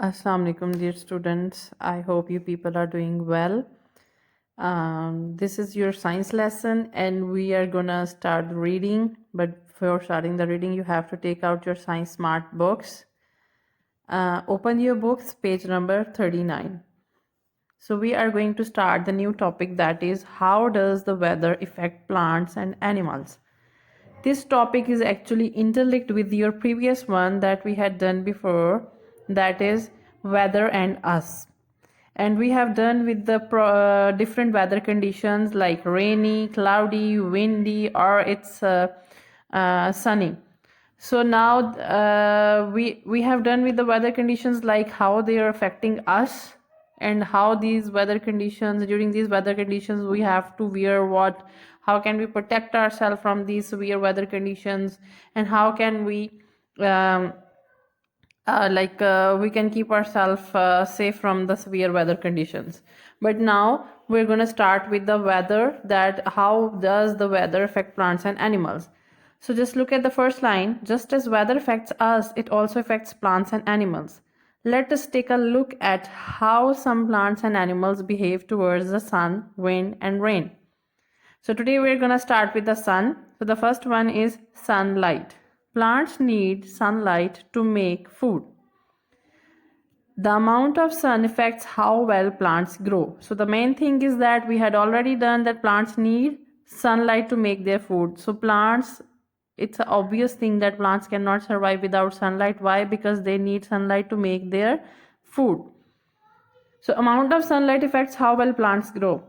Assalamu alaikum, dear students. I hope you people are doing well. This is your science lesson, and we are gonna start reading. But before starting the reading, you have to take out your science smart books. Open your books, page number 39. So we are going to start the new topic, that is, how does the weather affect plants and animals? This topic is actually interlinked with your previous one that we had done before, that is weather and us. And we have done with the different weather conditions like rainy, cloudy, windy, or it's sunny. So now we have done with the weather conditions, like how they are affecting us, and how these weather conditions, during these weather conditions we have to wear what, how can we protect ourselves from these severe weather conditions, and how can we we can keep ourselves safe from the severe weather conditions. But now we're going to start with the weather, that how does the weather affect plants and animals. So just look at the first line. Just as weather affects us, it also affects plants and animals. Let us take a look at how some plants and animals behave towards the sun, wind, and rain. So today we're going to start with the sun. So the first one is sunlight. Plants need sunlight to make food. The amount of sun affects how well plants grow. So the main thing is that we had already done that plants need sunlight to make their food. So plants, it's an obvious thing that plants cannot survive without sunlight. Why? Because they need sunlight to make their food. So amount of sunlight affects how well plants grow.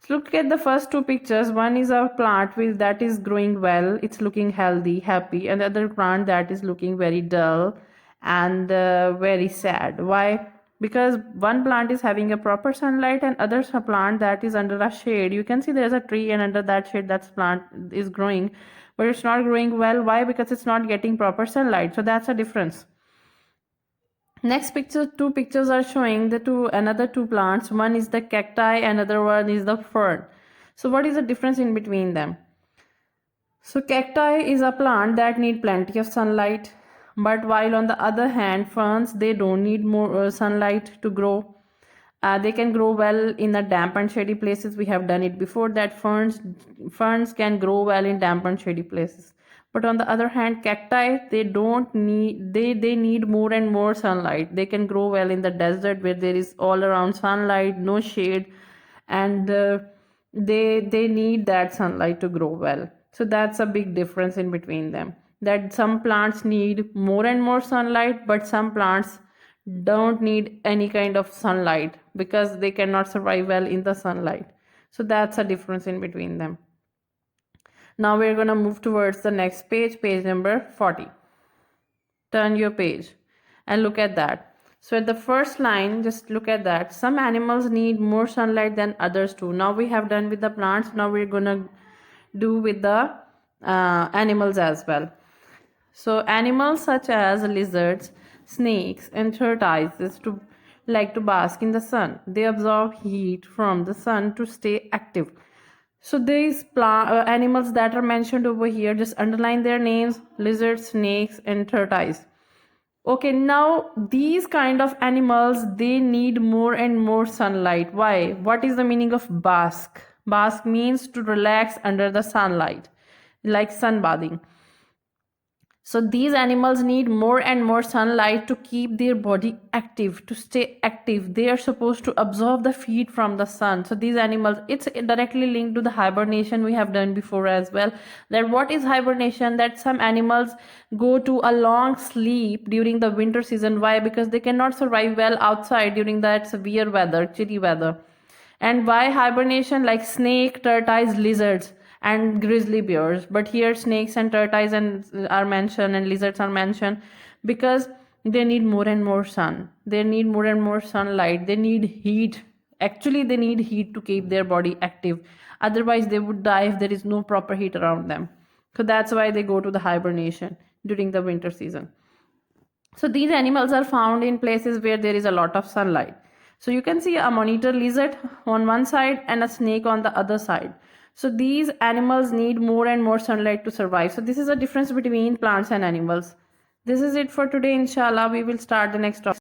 So look at the first two pictures. One is a plant that is growing well. It's looking healthy, happy, and the other plant that is looking very dull and very sad. Why? Because one plant is having a proper sunlight, and others a plant that is under a shade. You can see there's a tree, and under that shade that plant is growing, but it's not growing well. Why? Because it's not getting proper sunlight. So that's a difference. Next picture, two pictures are showing the another two plants. One is the cacti, another one is the fern. So what is the difference in between them? So cacti is a plant that need plenty of sunlight, but while on the other hand, ferns, they don't need more sunlight to grow. They can grow well in the damp and shady places. We have done it before that ferns can grow well in damp and shady places. But on the other hand, cacti, they need more and more sunlight. They can grow well in the desert where there is all around sunlight, no shade, and they need that sunlight to grow well. So that's a big difference in between them, that some plants need more and more sunlight, but some plants don't need any kind of sunlight because they cannot survive well in the sunlight. So that's a difference in between them. Now we're going to move towards the next page, page number 40. Turn your page and look at that. So at the first line, just look at that. Some animals need more sunlight than others too. Now we have done with the plants. Now we're going to do with the animals as well. So animals such as lizards, snakes, and tortoises like to bask in the sun. They absorb heat from the sun to stay active. So these animals that are mentioned over here, just underline their names: lizards, snakes, and tortoise. Okay, now these kind of animals, they need more and more sunlight. Why? What is the meaning of bask? Bask means to relax under the sunlight, like sunbathing. So these animals need more and more sunlight to keep their body active, to stay active. They are supposed to absorb the heat from the sun. So these animals, it's directly linked to the hibernation we have done before as well. That what is hibernation? That some animals go to a long sleep during the winter season. Why? Because they cannot survive well outside during that severe weather, chilly weather. And why hibernation? Like snake, tortoise, lizards, and grizzly bears. But here snakes and tortoise are mentioned, and lizards are mentioned because they need more and more sun. They need more and more sunlight. They need heat. Actually, they need heat to keep their body active. Otherwise, they would die if there is no proper heat around them. So that's why they go to the hibernation during the winter season. So these animals are found in places where there is a lot of sunlight. So you can see a monitor lizard on one side and a snake on the other side. So these animals need more and more sunlight to survive. So this is a difference between plants and animals. This is it for today. Inshallah, we will start the next topic.